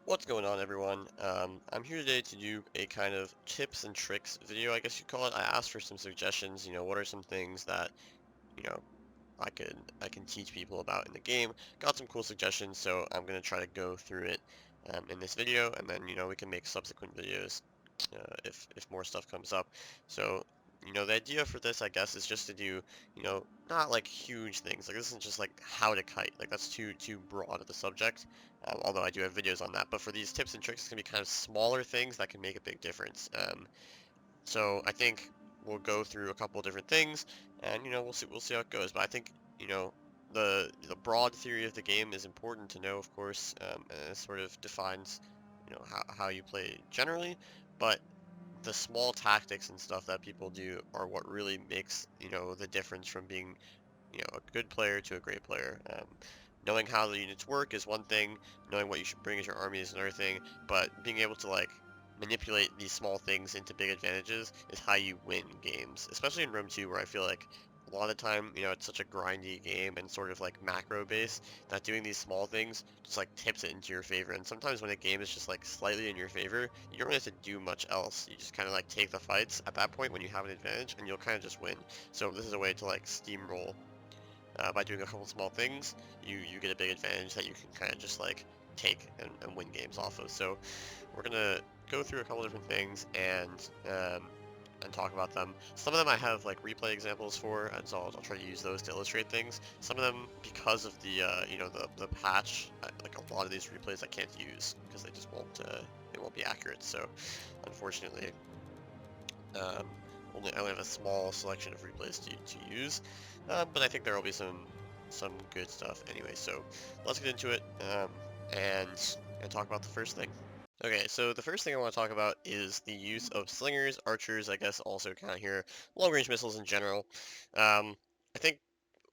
What's going on, everyone? I'm here today to do a kind of tips and tricks video, I guess you'd call it. I asked for some suggestions, what are some things that, you know, I can teach people about in the game. Got some cool suggestions, so I'm gonna try to go through it in this video, and then, we can make subsequent videos if more stuff comes up. So, the idea for this, I guess, is just to do, not like huge things. Like this isn't just like how to kite. Like that's too broad of the subject. Although I do have videos on that. But for these tips and tricks, it's gonna be kind of smaller things that can make a big difference. So I think we'll go through a couple of different things, and we'll see how it goes. But I think the broad theory of the game is important to know, of course, and it sort of defines how you play generally. But the small tactics and stuff that people do are what really makes the difference from being a good player to a great player. Knowing how the units work is one thing, knowing what you should bring as your army is another thing, but being able to like manipulate these small things into big advantages is how you win games, especially in Rome 2 where I feel like a lot of the time, it's such a grindy game and sort of like macro based that doing these small things just like tips it into your favor. And sometimes when a game is just like slightly in your favor, you don't really have to do much else. You just kind of like take the fights at that point when you have an advantage and you'll kind of just win. So this is a way to like steamroll by doing a couple small things, you get a big advantage that you can kind of just like take and win games off of. So we're gonna go through a couple different things and talk about them. Some of them I have like replay examples for, and so I'll try to use those to illustrate things. Some of them, because of the the patch, like a lot of these replays I can't use because they won't be accurate. So unfortunately, um, I only have a small selection of replays to use, but I think there will be some good stuff anyway. So let's get into it and talk about the first thing. Okay, so the first thing I want to talk about is the use of slingers, archers, I guess also kind of here, long-range missiles in general. I think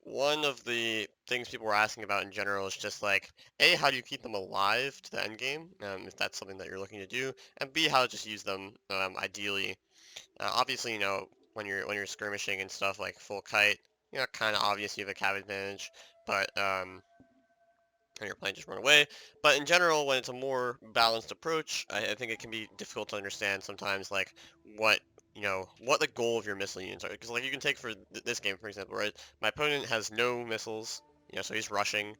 one of the things people were asking about in general is just like, A, how do you keep them alive to the end game, if that's something that you're looking to do, and B, how to just use them ideally. Obviously, when you're skirmishing and stuff like full kite, kind of obvious you have a cav advantage, but and your plane just run away. But in general, when it's a more balanced approach, I think it can be difficult to understand sometimes, like what what the goal of your missile units are. Because like you can take for this game, for example, right? My opponent has no missiles, so he's rushing.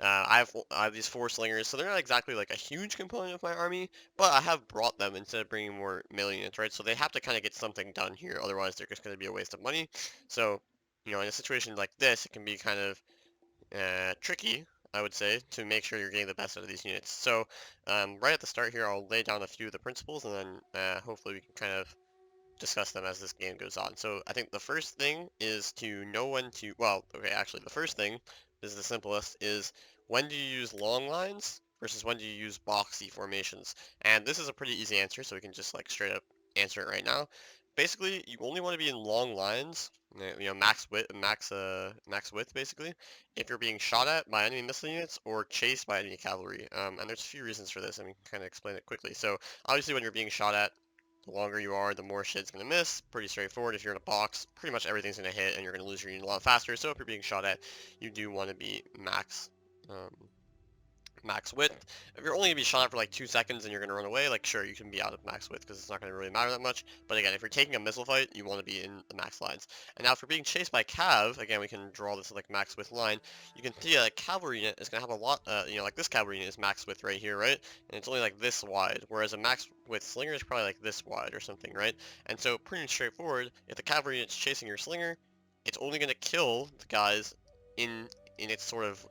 I have these four slingers, so they're not exactly like a huge component of my army, but I have brought them instead of bringing more melee units, right? So they have to kind of get something done here, otherwise they're just going to be a waste of money. So, in a situation like this, it can be kind of tricky, I would say, to make sure you're getting the best out of these units. So right at the start here, I'll lay down a few of the principles, and then hopefully we can kind of discuss them as this game goes on. So I think the first thing is to know when to, well, okay, actually the first thing is the simplest, is when do you use long lines versus when do you use boxy formations? And this is a pretty easy answer, so we can just like straight up answer it right now. Basically, you only want to be in long lines, max width basically, if you're being shot at by enemy missile units or chased by enemy cavalry. And there's a few reasons for this, and we can kind of explain it quickly. So obviously, when you're being shot at, the longer you are, the more shit's going to miss. Pretty straightforward. If you're in a box, pretty much everything's going to hit and you're going to lose your unit a lot faster. So if you're being shot at, you do want to be um, max width. If you're only going to be shot at for like 2 seconds and you're going to run away, like sure, you can be out of max width because it's not going to really matter that much. But again, if you're taking a missile fight, you want to be in the max lines. And now if you're being chased by cav, again, we can draw this like max width line. You can see a cavalry unit is going to have a lot, like this cavalry unit is max width right here, right? And it's only like this wide, whereas a max width slinger is probably like this wide or something, right? And so pretty straightforward, if the cavalry unit's chasing your slinger, it's only going to kill the guys in its sort of,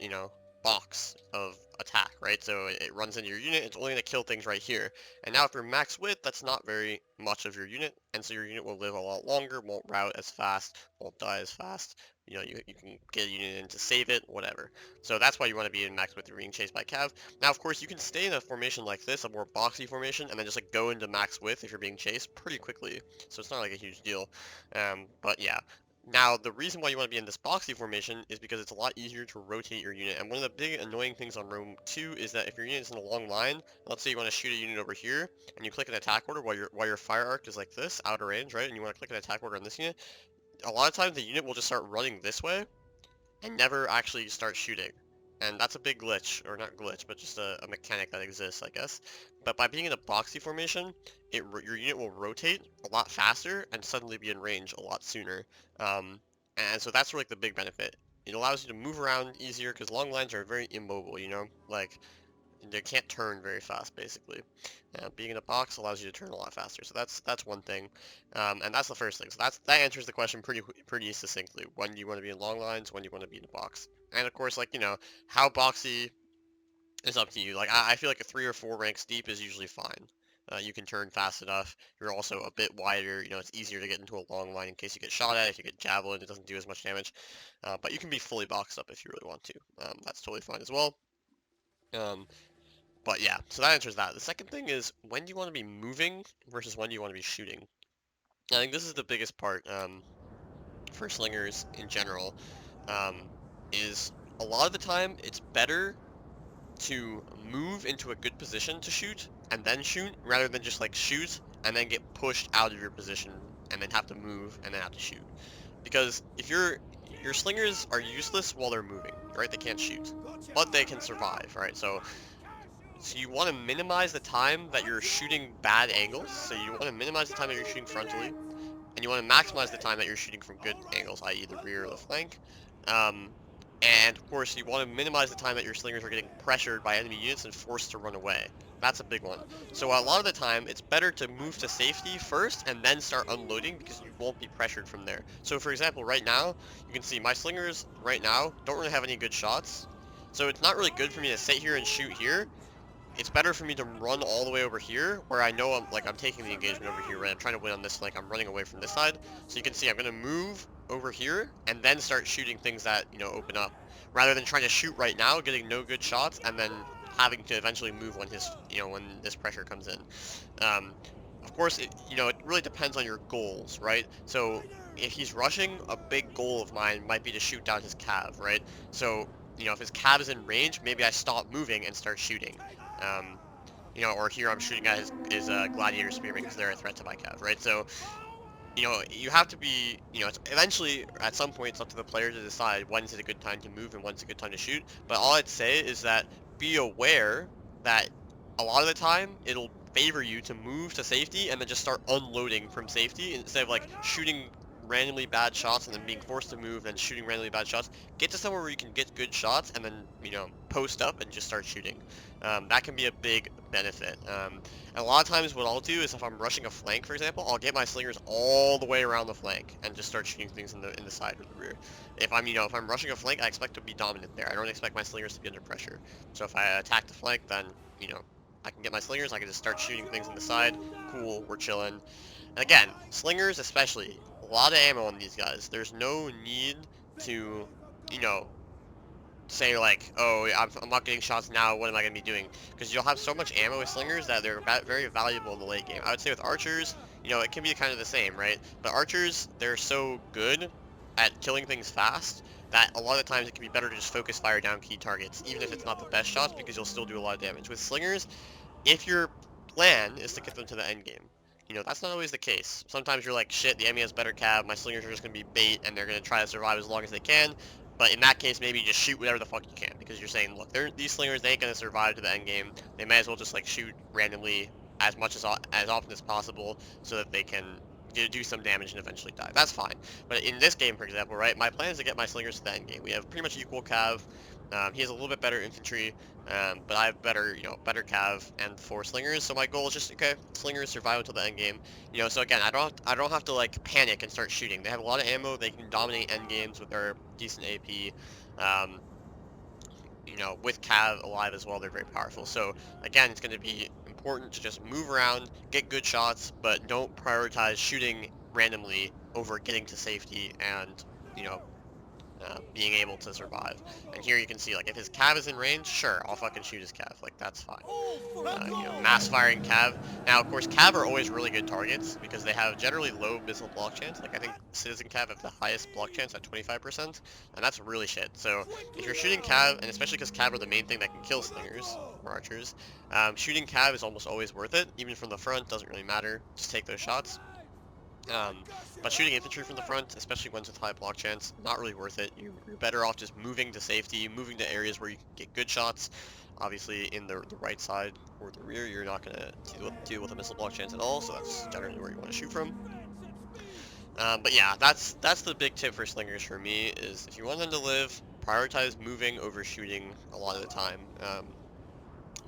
box of attack, right? So it runs into your unit, it's only going to kill things right here. And now if you're max width, that's not very much of your unit, and so your unit will live a lot longer, won't route as fast, won't die as fast. You can get a unit in to save it, whatever. So that's why you want to be in max width if you're being chased by cav. Now, of course, you can stay in a formation like this, a more boxy formation, and then just like go into max width if you're being chased pretty quickly. So it's not like a huge deal. But yeah, now, the reason why you want to be in this boxy formation is because it's a lot easier to rotate your unit. And one of the big annoying things on Rome 2 is that if your unit is in a long line, let's say you want to shoot a unit over here, and you click an attack order while your fire arc is like this, out of range, right? And you want to click an attack order on this unit, a lot of times the unit will just start running this way and never actually start shooting. and that's a big glitch, or not glitch, but just a mechanic that exists, I guess. But by being in a boxy formation, your unit will rotate a lot faster and suddenly be in range a lot sooner. Um, and so that's like the big benefit. It allows you to move around easier because long lines are very immobile, you know? Like, they can't turn very fast, basically. Being in a box allows you to turn a lot faster, so that's one thing, and that's the first thing. So that answers the question pretty succinctly. When do you want to be in long lines? When do you want to be in a box? And of course, like, you know, how boxy is up to you. Like, I feel like a 3 or 4 ranks deep is usually fine. You can turn fast enough. You're also a bit wider. You know, it's easier to get into a long line in case you get shot at. If you get javelin, it doesn't do as much damage. But you can be fully boxed up if you really want to. That's totally fine as well. Um, but yeah, so that answers that. The second thing is when do you want to be moving versus when do you want to be shooting? I think this is the biggest part for slingers in general. Um, is a lot of the time it's better to move into a good position to shoot and then shoot rather than just like shoot and then get pushed out of your position and then have to move and then have to shoot. Because if your slingers are useless while they're moving, right? They can't shoot, but they can survive, right? So you want to minimize the time that you're shooting bad angles. So you want to minimize the time that you're shooting frontally, and you want to maximize the time that you're shooting from good angles, i.e. the rear or the flank. Um, and of course, you want to minimize the time that your slingers are getting pressured by enemy units and forced to run away. That's a big one. So a lot of the time, it's better to move to safety first and then start unloading because you won't be pressured from there. So for example, right now, you can see my slingers right now don't really have any good shots. So it's not really good for me to sit here and shoot here. It's better for me to run all the way over here, where I know I'm taking the engagement over here, right? I'm trying to win on this flank. I'm running away from this side. So you can see I'm going to move over here and then start shooting things that, you know, open up. Rather than trying to shoot right now, getting no good shots, and then having to eventually move when when this pressure comes in. Of course, it really depends on your goals, right? So if he's rushing, a big goal of mine might be to shoot down his cav, right? So, if his cav is in range, maybe I stop moving and start shooting. Um, or here I'm shooting at his gladiator spearmen because they're a threat to my cav, right? So, you have to be, it's eventually, at some point, it's up to the player to decide when is it a good time to move and when's a good time to shoot. But all I'd say is that be aware that a lot of the time, it'll favor you to move to safety and then just start unloading from safety instead of, like, shooting randomly bad shots and then being forced to move and shooting randomly bad shots. Get to somewhere where you can get good shots and then, post up and just start shooting. That can be a big benefit. And a lot of times what I'll do is if I'm rushing a flank, for example, I'll get my slingers all the way around the flank and just start shooting things in the side or the rear. If I'm rushing a flank, I expect to be dominant there. I don't expect my slingers to be under pressure. So if I attack the flank, then, I can get my slingers, I can just start shooting things in the side. Cool, we're chilling. And again, slingers especially, a lot of ammo on these guys. There's no need to, you know, say like, oh, I'm not getting shots now, what am I going to be doing? Because you'll have so much ammo with slingers that they're very valuable in the late game. I would say with archers, it can be kind of the same, right? But archers, they're so good at killing things fast that a lot of times it can be better to just focus fire down key targets, even if it's not the best shots, because you'll still do a lot of damage. With slingers, if your plan is to get them to the end game, that's not always the case. Sometimes you're like, shit, the enemy has better cav, my slingers are just going to be bait, and they're going to try to survive as long as they can. But in that case, maybe you just shoot whatever the fuck you can, because you're saying, look, these slingers, they ain't going to survive to the end game. They may as well just, like, shoot randomly as much as often as possible so that they can do some damage and eventually die. That's fine. But in this game, for example, right, my plan is to get my slingers to the end game. We have pretty much equal cav. He has a little bit better infantry, but I have better cav and 4 slingers. So my goal is just, okay, slingers survive until the end game. So again, I don't have to like panic and start shooting. They have a lot of ammo. They can dominate end games with their decent AP. Um, with cav alive as well, they're very powerful. So again, it's going to be important to just move around, get good shots, but don't prioritize shooting randomly over getting to safety and being able to survive. And here you can see, like, if his cav is in range, sure, I'll fucking shoot his cav, like, that's fine. Mass firing cav. Now, of course, cav are always really good targets because they have generally low missile block chance. Like, I think citizen cav have the highest block chance at 25%, and that's really shit. So if you're shooting cav, and especially because cav are the main thing that can kill slingers or archers, shooting cav is almost always worth it. Even from the front, doesn't really matter. Just take those shots. But shooting infantry from the front, especially ones with high block chance, not really worth it. You're better off just moving to safety, moving to areas where you can get good shots. Obviously, in the right side or the rear, you're not going to deal with a missile block chance at all, so that's generally where you want to shoot from. But yeah, that's the big tip for slingers for me, is if you want them to live, prioritize moving over shooting a lot of the time.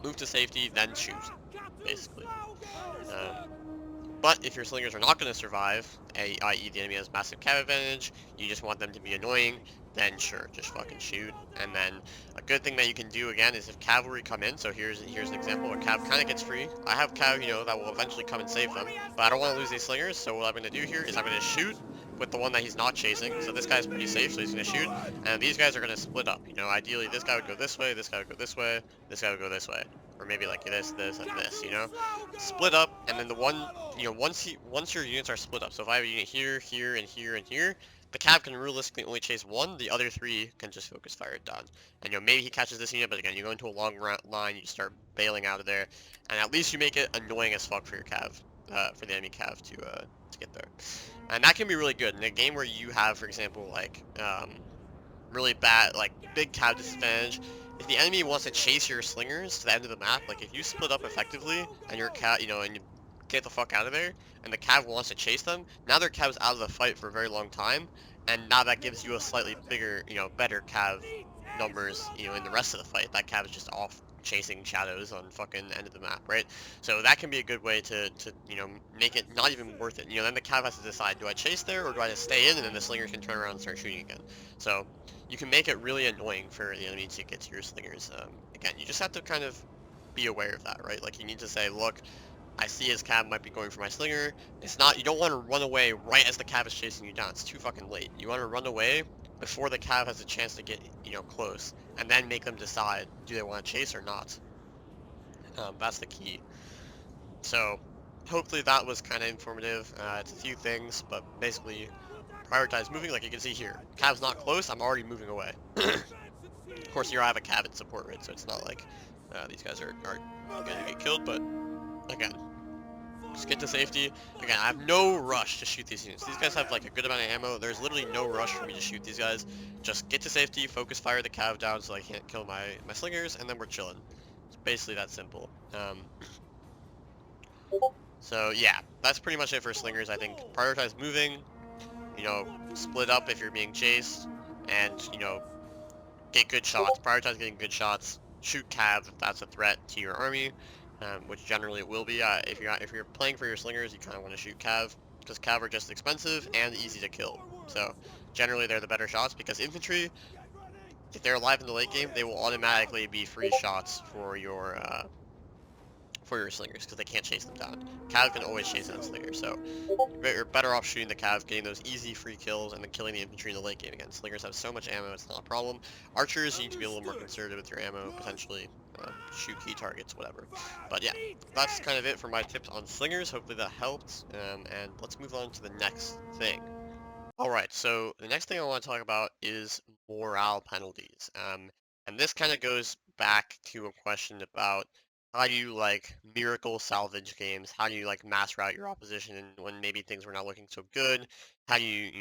Move to safety, then shoot, basically. Um, But if your slingers are not going to survive, i.e. the enemy has massive cav advantage, you just want them to be annoying, then sure, just fucking shoot. And then a good thing that you can do again is if cavalry come in, so here's an example where cav kind of gets free. I have cav, that will eventually come and save them, but I don't want to lose these slingers, so what I'm going to do here is I'm going to shoot with the one that he's not chasing. So this guy's pretty safe, so he's going to shoot, and these guys are going to split up. Ideally this guy would go this way, this guy would go this way, this guy would go this way. Or maybe like this, and this. Split up, and then the one, once your units are split up, so if I have a unit here, here, and here, and here, the cav can realistically only chase one, the other three can just focus fire it down. And maybe he catches this unit, but again, you go into a long line, you start bailing out of there, and at least you make it annoying as fuck for your cav, for the enemy cav to get there. And that can be really good in a game where you have, for example, like, really bad, like, big cav disadvantage. If the enemy wants to chase your slingers to the end of the map, like, if you split up effectively, and your cav, and you get the fuck out of there, and the cav wants to chase them, now their cav's out of the fight for a very long time, and now that gives you a slightly bigger, better cav numbers, in the rest of the fight. That cav is just off chasing shadows on fucking end of the map, right? So that can be a good way to make it not even worth it. Then the cav has to decide, do I chase there, or do I just stay in, and then the slingers can turn around and start shooting again. So you can make it really annoying for the enemy to get to your slingers. Again, you just have to kind of be aware of that, right? Like, you need to say, look, I see his cav might be going for my slinger. You don't want to run away right as the cav is chasing you down. It's too fucking late. You want to run away before the cav has a chance to get, close, and then make them decide, do they want to chase or not? That's the key. So, hopefully that was kind of informative. It's a few things, but basically, prioritize moving, like you can see here. Cav's not close, I'm already moving away. Of course, here I have a cav in support, right? So it's not like these guys are gonna get killed, but again, just get to safety. Again, I have no rush to shoot these units. These guys have like a good amount of ammo. There's literally no rush for me to shoot these guys. Just get to safety, focus fire the cav down so I can't kill my slingers, and then we're chilling. It's basically that simple. So yeah, that's pretty much it for slingers. I think prioritize moving, split up if you're being chased, and, get good shots. Prioritize getting good shots. Shoot cav if that's a threat to your army, which generally it will be. If you're playing for your slingers, you kind of want to shoot cav, because cav are just expensive and easy to kill. So generally they're the better shots, because infantry, if they're alive in the late game, they will automatically be free shots for your slingers, because they can't chase them down. Cav can always chase down slingers, so you're better off shooting the cav, getting those easy free kills, and then killing the infantry in the late game again. Slingers have so much ammo, it's not a problem. Archers, you need to be a little more conservative with your ammo, potentially shoot key targets, whatever. But yeah, that's kind of it for my tips on slingers. Hopefully that helped, and let's move on to the next thing. Alright, so the next thing I want to talk about is morale penalties. And this kind of goes back to a question about how do you like miracle salvage games? How do you like mass route your opposition when maybe things were not looking so good? How do you,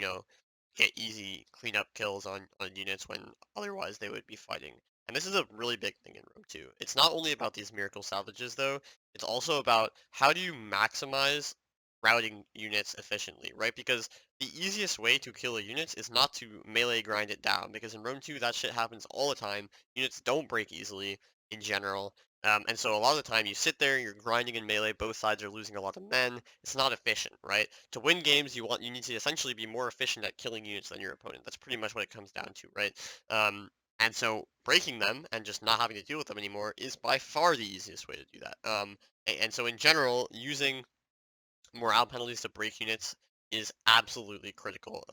get easy cleanup kills on units when otherwise they would be fighting? And this is a really big thing in Rogue 2. It's not only about these miracle salvages though, it's also about how do you maximize routing units efficiently, right? Because the easiest way to kill a unit is not to melee grind it down, because in Rome 2 that shit happens all the time. Units don't break easily in general. And so a lot of the time you sit there, you're grinding in melee, both sides are losing a lot of men. It's not efficient, right? To win games, you need to essentially be more efficient at killing units than your opponent. That's pretty much what it comes down to, right? And so breaking them and just not having to deal with them anymore is by far the easiest way to do that. And so in general, using morale penalties to break units is absolutely critical.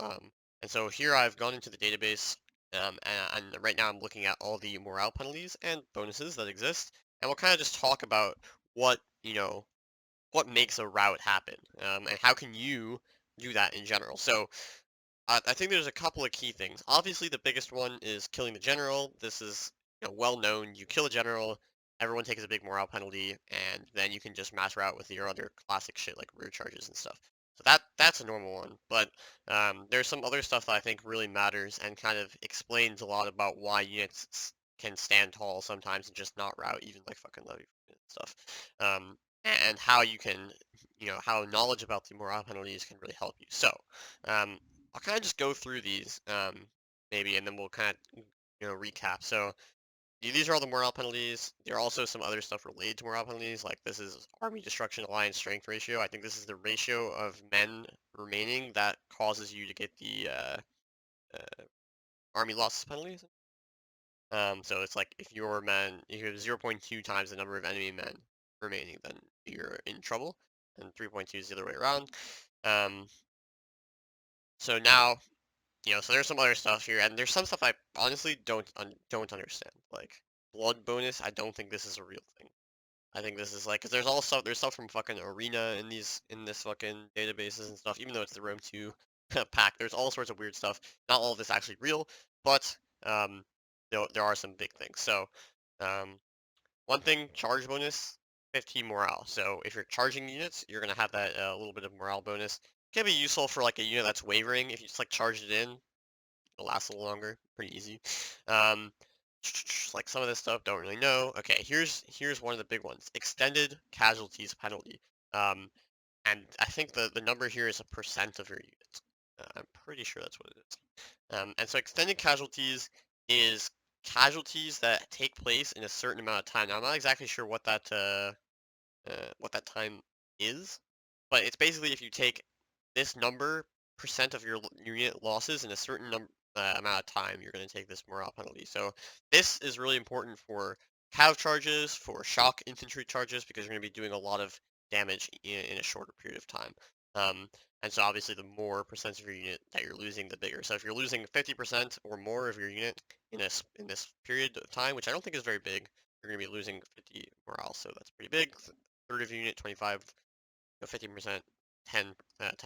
And so here I've gone into the database, and right now I'm looking at all the morale penalties and bonuses that exist, and we'll kind of just talk about what, what makes a rout happen, and how can you do that in general. So I think there's a couple of key things. Obviously, the biggest one is killing the general. This is, well known. You kill a general, everyone takes a big morale penalty, and then you can just mass route with your other classic shit like rear charges and stuff. So that's a normal one, but there's some other stuff that I think really matters and kind of explains a lot about why units can stand tall sometimes and just not route even like fucking levy stuff, and how you can, how knowledge about the morale penalties can really help you. So I'll kind of just go through these maybe, and then we'll kind of recap. So these are all the morale penalties. There are also some other stuff related to morale penalties, like this is Army Destruction Alliance Strength Ratio. I think this is the ratio of men remaining that causes you to get the uh, Army Loss penalties. So it's like if your men, you have 0.2 times the number of enemy men remaining, then you're in trouble, and 3.2 is the other way around. Um, so now, so there's some other stuff here, and there's some stuff I honestly don't understand, like blood bonus. I don't think this is a real thing. I think this is like, cause there's stuff from fucking Arena in this fucking databases and stuff. Even though it's the Rome 2 pack, there's all sorts of weird stuff. Not all of this actually real, but there are some big things. So um, one thing, charge bonus, 15 morale. So if you're charging units, you're gonna have that little bit of morale bonus. Can be useful for like a unit that's wavering. If you just like charge it in, it'll last a little longer. Pretty easy. Um, like some of this stuff, don't really know. Okay, here's one of the big ones. Extended casualties penalty. Um, and I think the number here is a percent of your unit. I'm pretty sure that's what it is. And so extended casualties is casualties that take place in a certain amount of time. Now I'm not exactly sure what that time is, but it's basically if you take this number percent of your unit losses in a certain amount of time, you're going to take this morale penalty. So this is really important for cav charges, for shock infantry charges, because you're going to be doing a lot of damage in a shorter period of time. And so obviously the more percent of your unit that you're losing, the bigger. So if you're losing 50% or more of your unit in this period of time, which I don't think is very big, you're going to be losing 50 morale. So that's pretty big. Third of your unit, 25, 15%, 10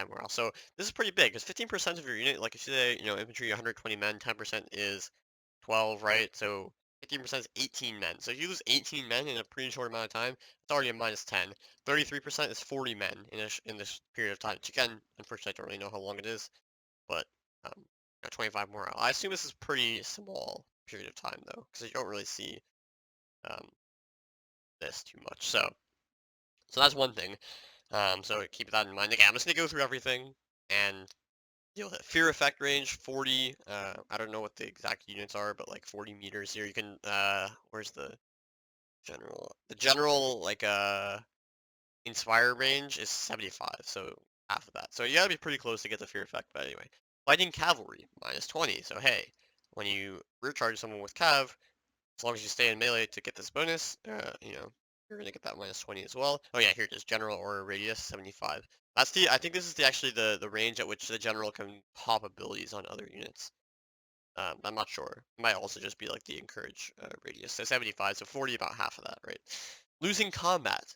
morale. So this is pretty big because 15% of your unit, like if you say, infantry 120 men, 10% is 12, right? So 15% is 18 men. So if you lose 18 men in a pretty short amount of time, it's already a minus 10. 33% is 40 men in this period of time. Which again, unfortunately, I don't really know how long it is, but 25 morale. I assume this is pretty small period of time though, because you don't really see um, this too much. So that's one thing. So keep that in mind. Again, I'm just gonna go through everything and deal with it. Fear effect range 40. I don't know what the exact units are, but like 40 meters here. You can where's the general? The general like inspire range is 75, so half of that. So you gotta be pretty close to get the fear effect. But anyway, fighting cavalry minus 20. So hey, when you rear charge someone with cav, as long as you stay in melee to get this bonus, you're gonna get that minus 20 as well. Oh yeah, here it is, general aura radius 75. I think this is actually the range at which the general can pop abilities on other units. I'm not sure. It might also just be like the encourage radius. So 75, so 40, about half of that, right? Losing combat,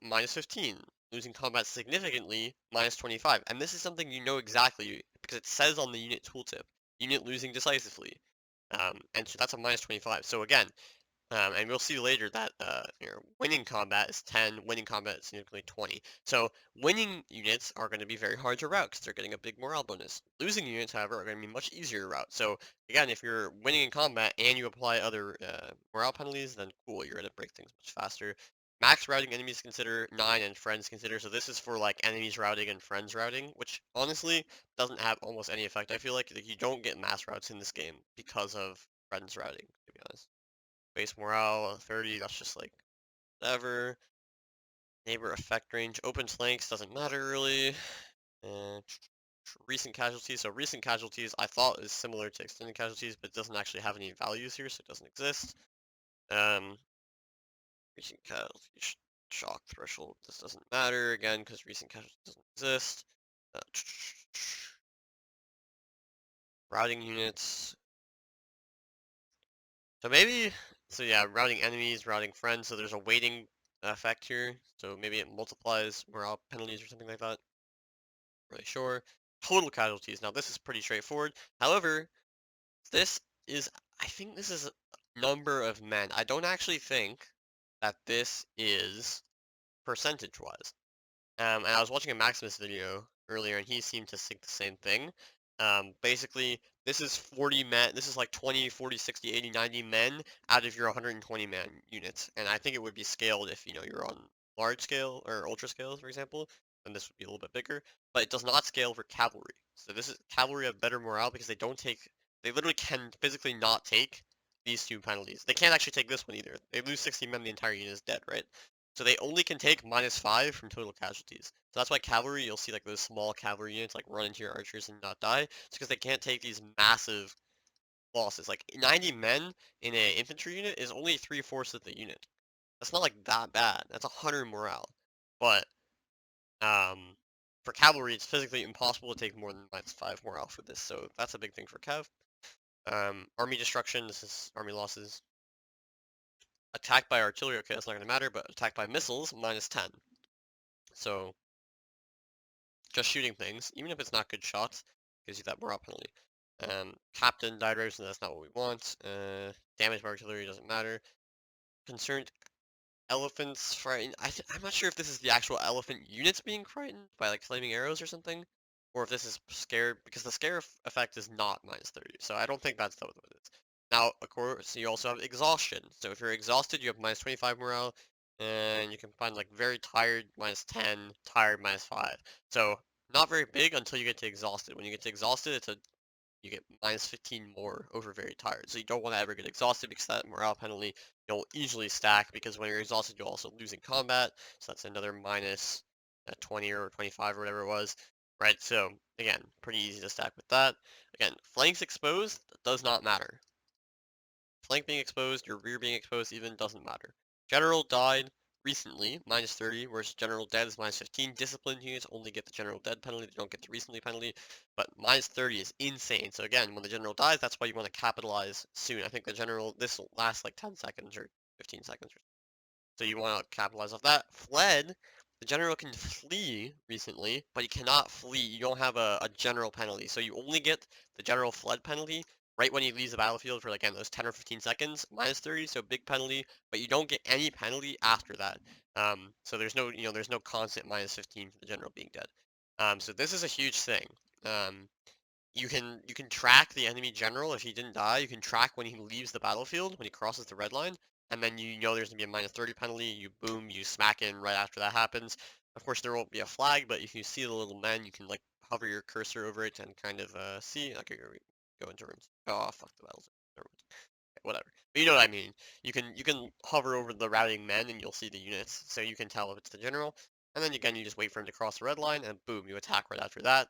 minus 15. Losing combat significantly, minus 25. And this is something you know exactly because it says on the unit tooltip, unit losing decisively. And so that's a minus 25. So again, and we'll see later that winning combat is 10, winning combat is significantly 20. So winning units are going to be very hard to route because they're getting a big morale bonus. Losing units, however, are going to be much easier to route. So again, if you're winning in combat and you apply other morale penalties, then cool, you're going to break things much faster. Max routing enemies consider 9 and friends consider. So this is for like enemies routing and friends routing, which honestly doesn't have almost any effect. I feel like you don't get mass routes in this game because of friends routing, to be honest. Base morale 30, that's just like whatever. Neighbor effect range, open flanks doesn't matter really. And recent casualties. So recent casualties I thought is similar to extended casualties, but it doesn't actually have any values here, so it doesn't exist. Recent casualties shock threshold. This doesn't matter again because recent casualties doesn't exist. Uh, routing units. So yeah, routing enemies, routing friends, so there's a weighting effect here, so maybe it multiplies morale penalties or something like that. Really sure. Total casualties, now this is pretty straightforward. However, this I think this is number of men. I don't actually think that this is percentage-wise. And I was watching a Maximus video, earlier, and he seemed to think the same thing. Basically, this is 40 men, this is like 20, 40, 60, 80, 90 men out of your 120 man units, and I think it would be scaled if, you're on large scale or ultra scale, for example, then this would be a little bit bigger, but it does not scale for cavalry. So this is cavalry have better morale because they literally can physically not take these two penalties. They can't actually take this one either. They lose 60 men, the entire unit is dead, right? So they only can take -5 from total casualties. So that's why cavalry, you'll see like those small cavalry units like run into your archers and not die. It's because they can't take these massive losses. Like 90 men in an infantry unit is only 3/4 of the unit. That's not like that bad. That's 100 morale. But um, for cavalry, it's physically impossible to take more than -5 morale for this. So that's a big thing for cav. Army destruction. This is army losses. Attacked by artillery. Okay, that's not gonna matter. But attacked by missiles, -10. So just shooting things, even if it's not good shots, gives you that morale penalty. Captain died right, so that's not what we want. Damage by artillery doesn't matter. Concerned elephants frightened. I'm not sure if this is the actual elephant units being frightened by like flaming arrows or something, or if this is scared because the scare effect is not -30. So I don't think that's what it is. Now, of course, you also have exhaustion. So if you're exhausted, you have -25 morale, and you can find like very tired -10, tired -5. So not very big until you get to exhausted. When you get to exhausted, you get -15 more over very tired. So you don't want to ever get exhausted because that morale penalty you'll easily stack because when you're exhausted, you'll also lose in combat. So that's another minus 20 or 25 or whatever it was. Right, so again, pretty easy to stack with that. Again, flanks exposed does not matter. Flank being exposed, your rear being exposed even doesn't matter. General died recently, -30, whereas general dead is -15. Disciplined units only get the general dead penalty, they don't get the recently penalty, but -30 is insane. So again, when the general dies, that's why you want to capitalize soon. I think the general, this will last like 10 seconds or 15 seconds. So you want to capitalize off that. Fled, the general can flee recently, but you cannot flee. You don't have a general penalty. So you only get the general fled penalty right when he leaves the battlefield for, like, again, those 10 or 15 seconds, -30, so big penalty, but you don't get any penalty after that. So there's no, there's no constant -15 for the general being dead. So this is a huge thing. You can track the enemy general if he didn't die. You can track when he leaves the battlefield, when he crosses the red line, and then you know there's gonna be a -30 penalty. You boom, you smack in right after that happens. Of course, there won't be a flag, but if you see the little men, you can like hover your cursor over it and kind of see. Okay, here we go into rooms. Oh fuck the battles. Whatever. But you know what I mean. You can hover over the routing men and you'll see the units, so you can tell if it's the general. And then again, you just wait for him to cross the red line, and boom, you attack right after that.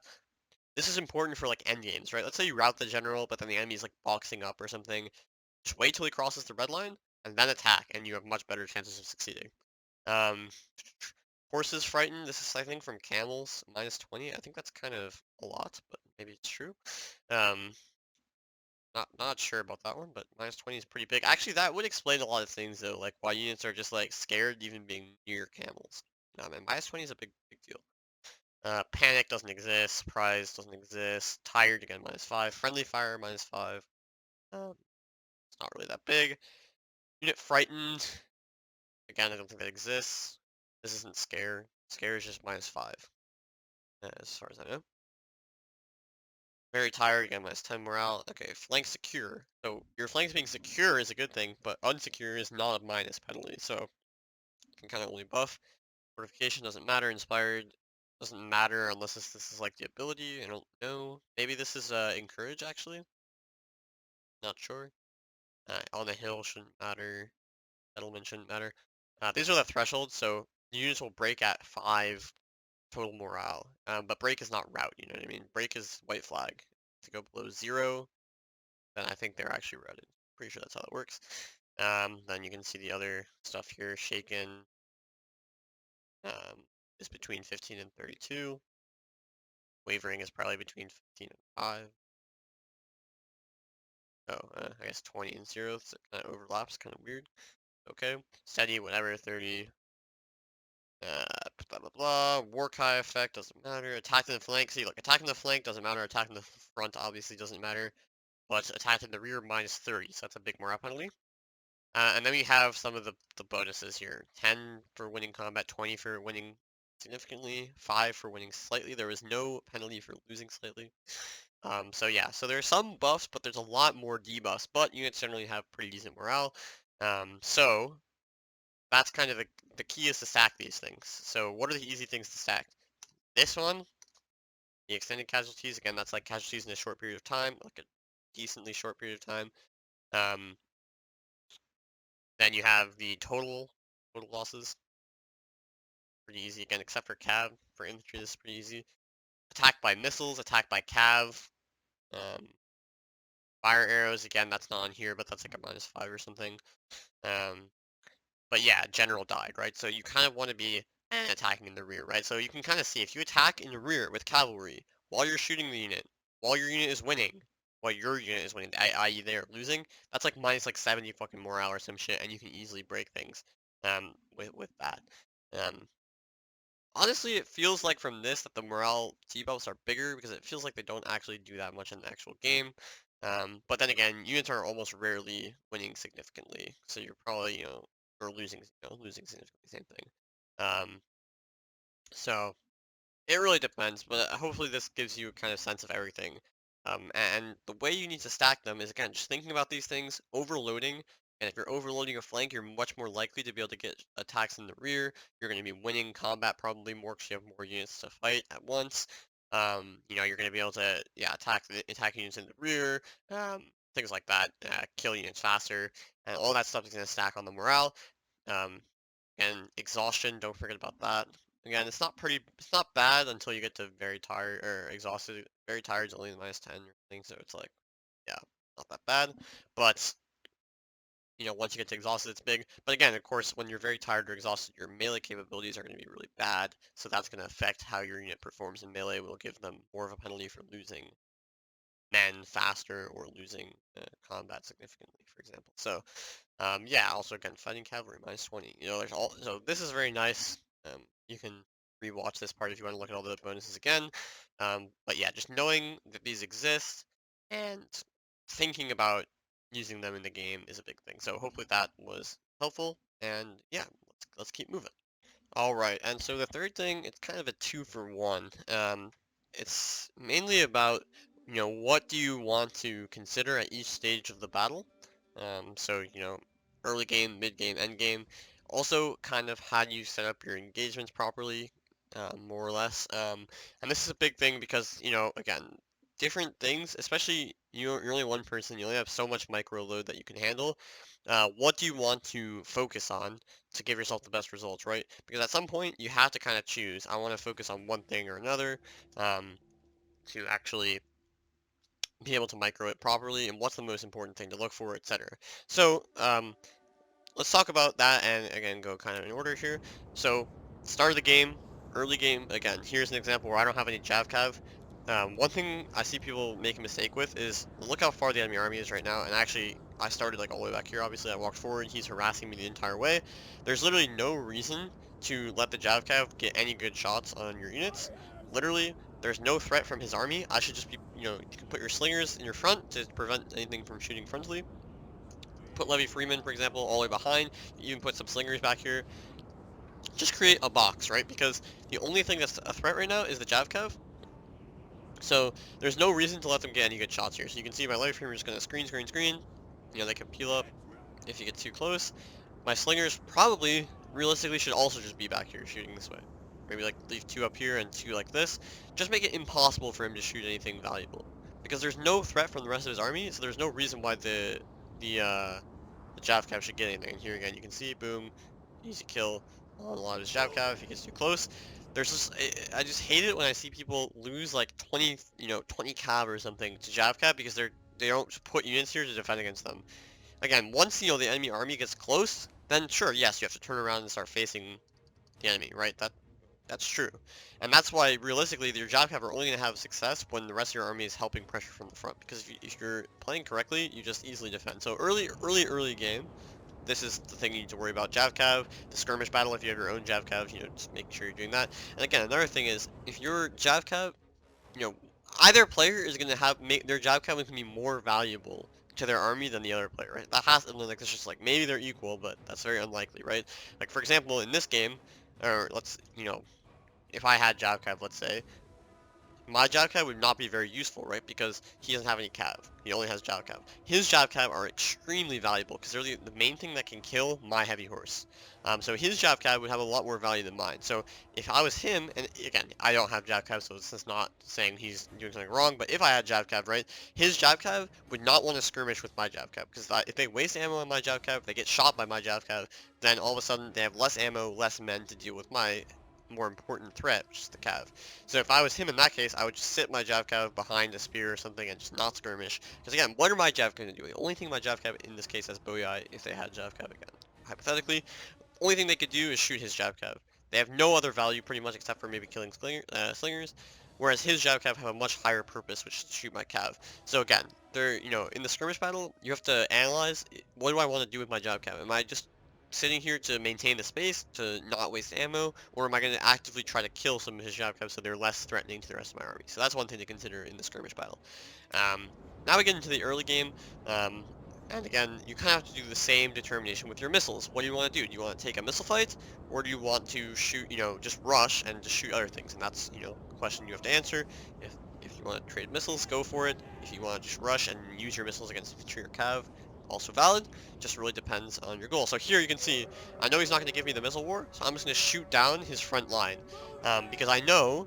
This is important for like end games, right? Let's say you route the general, but then the enemy's like boxing up or something. Just wait till he crosses the red line and then attack, and you have much better chances of succeeding. Um, Horses frightened. This is I think from camels -20. I think that's kind of a lot, but maybe it's true. Um, not sure about that one, but -20 is pretty big. Actually, that would explain a lot of things though, like why units are just like scared even being near camels. Man, -20 is a big deal. Panic doesn't exist. Surprise doesn't exist. Tired again -5. Friendly fire -5. It's not really that big. Unit frightened. Again, I don't think that exists. This isn't scare. Scare is just -5, as far as I know. Very tired again -10 morale. Okay, flank secure. So your flanks being secure is a good thing, but unsecure is not a minus penalty. So you can kind of only buff. Fortification doesn't matter. Inspired doesn't matter unless this is like the ability. I don't know. Maybe this is encourage actually. Not sure. On the hill shouldn't matter. Settlement shouldn't matter. These are the thresholds, so units will break at 5 total morale. But break is not route, you know what I mean? Break is white flag. To go below 0, then I think they're actually routed. Pretty sure that's how it works. Then you can see the other stuff here. Shaken is between 15 and 32. Wavering is probably between 15 and 5. Oh, I guess 20 and 0, so it kind of overlaps, kind of weird. Okay, steady, whatever, 30. Blah blah blah. Warkai effect doesn't matter. Attacking the flank. See, look, attacking the flank doesn't matter. Attacking the front obviously doesn't matter. But attacking the rear -30, so that's a big morale penalty. And then we have some of the bonuses here. 10 for winning combat, 20 for winning significantly, 5 for winning slightly. There was no penalty for losing slightly. So yeah, so there's some buffs, but there's a lot more debuffs, but units generally have pretty decent morale. So that's kind of the key is to stack these things. So what are the easy things to stack? This one, the extended casualties, again, that's like casualties in a short period of time, like a decently short period of time. Um, then you have the total losses, pretty easy again, except for cav. For infantry, this is pretty easy. Attack by missiles, attack by cav. Um, fire arrows, again, that's not on here, but that's like a -5 or something. Um, but yeah, general died, right? So you kind of want to be attacking in the rear, right? So you can kind of see if you attack in the rear with cavalry while you're shooting the unit, while your unit is winning, while your unit is winning, i.e. they are losing, that's like minus like 70 fucking morale or some shit, and you can easily break things with that. Um, Honestly, it feels like from this that the morale debuffs are bigger because it feels like they don't actually do that much in the actual game. But then again, units are almost rarely winning significantly, so you're probably, or losing, losing significantly, same thing. Um, so it really depends, but hopefully this gives you a kind of sense of everything. And the way you need to stack them is, again, just thinking about these things, overloading, and if you're overloading a flank, you're much more likely to be able to get attacks in the rear. You're going to be winning combat probably more because you have more units to fight at once. You're going to be able to, yeah, attack units in the rear, things like that, kill units faster, and all that stuff is going to stack on the morale. Um, and exhaustion, don't forget about that. Again, it's not bad until you get to very tired or exhausted. Very tired is only -10 or something, so it's like, yeah, not that bad. But, once you get to exhausted, it's big. But again, of course, when you're very tired or exhausted, your melee capabilities are going to be really bad. So that's going to affect how your unit performs in melee. Will give them more of a penalty for losing men faster or losing combat significantly, for example. So yeah, also again, fighting cavalry, -20. There's all, so this is very nice. You can rewatch this part if you want to look at all the bonuses again. But yeah, just knowing that these exist and thinking about using them in the game is a big thing. So hopefully that was helpful. And yeah, let's keep moving. All right, and so the third thing, it's kind of a two for one. It's mainly about, what do you want to consider at each stage of the battle? So, early game, mid game, end game. Also, kind of how do you set up your engagements properly, more or less. And this is a big thing because, again, different things, especially you're only one person, you only have so much micro load that you can handle. What do you want to focus on to give yourself the best results, right? Because at some point you have to kind of choose. I want to focus on one thing or another to actually be able to micro it properly, and what's the most important thing to look for, etc. So let's talk about that and again go kind of in order here. So start of the game, early game, again, here's an example where I don't have any Jav Cav. One thing I see people make a mistake with is look how far the enemy army is right now, and actually I started like all the way back here, obviously I walked forward, he's harassing me the entire way. There's literally no reason to let the Jav Cav get any good shots on your units. Literally, there's no threat from his army. I should just be, you can put your slingers in your front to prevent anything from shooting frontally. Put Levy Freeman, for example, all the way behind. You even put some slingers back here. Just create a box, right? Because the only thing that's a threat right now is the Javkev. So there's no reason to let them get any good shots here. So you can see my Levy Freeman is just going to screen. They can peel up if you get too close. My slingers probably, realistically, should also just be back here shooting this way. Maybe like leave 2 up here and 2 like this. Just make it impossible for him to shoot anything valuable. Because there's no threat from the rest of his army, so there's no reason why the Jav Cav should get anything. And here again, you can see, boom, easy kill on a lot of his Jav Cav if he gets too close. There's just, I just hate it when I see people lose like 20, 20 cav or something to Jav Cav because they don't put units here to defend against them. Again, once, the enemy army gets close, then sure, yes, you have to turn around and start facing the enemy, right? That's true. And that's why, realistically, your Jav Cav are only going to have success when the rest of your army is helping pressure from the front. Because if you're playing correctly, you just easily defend. So early game, this is the thing you need to worry about. Jav Cav, the skirmish battle, if you have your own Jav Cav, just making sure you're doing that. And again, another thing is, if your Jav Cav, you know, either player is going to make their Jav Cav can be more valuable to their army than the other player, right? That has, like, it's just like, maybe they're equal, but that's very unlikely, right? Like, for example, in this game, or let's, if I had Jab Cav, let's say, my Jab Cav would not be very useful, right? Because he doesn't have any Cav. He only has Jab Cav. His Jab Cav are extremely valuable because they're the main thing that can kill my heavy horse. So his Jab Cav would have a lot more value than mine. So if I was him, and again, I don't have Jab Cav, so this is not saying he's doing something wrong, but if I had Jab Cav, right, his Jab Cav would not want to skirmish with my Jab Cav because if they waste ammo on my Jab Cav, if they get shot by my Jab Cav, then all of a sudden they have less ammo, less men to deal with my more important threat, which is the Cav. So if I was him in that case, I would just sit my Jav Cav behind a spear or something and just not skirmish. Because again, what are my Jav going to do? The only thing my Jav Cav in this case has Bowie Eye if they had Jav Cav again. Hypothetically, the only thing they could do is shoot his Jav Cav. They have no other value pretty much except for maybe killing slingers. Whereas his Jav Cav have a much higher purpose, which is to shoot my Cav. So again, they're, in the skirmish battle, you have to analyze, what do I want to do with my Jav Cav? Am I just sitting here to maintain the space, to not waste ammo, or am I going to actively try to kill some of his Jav Cav so they're less threatening to the rest of my army? So that's one thing to consider in the skirmish battle. Now we get into the early game, and again, you kind of have to do the same determination with your missiles. What do you want to do? Do you want to take a missile fight, or do you want to shoot, just rush and just shoot other things? And that's, a question you have to answer. If you want to trade missiles, go for it. If you want to just rush and use your missiles against infantry or cav, also valid. Just really depends on your goal. So here you can see, I know he's not going to give me the missile war, so I'm just going to shoot down his front line. Because I know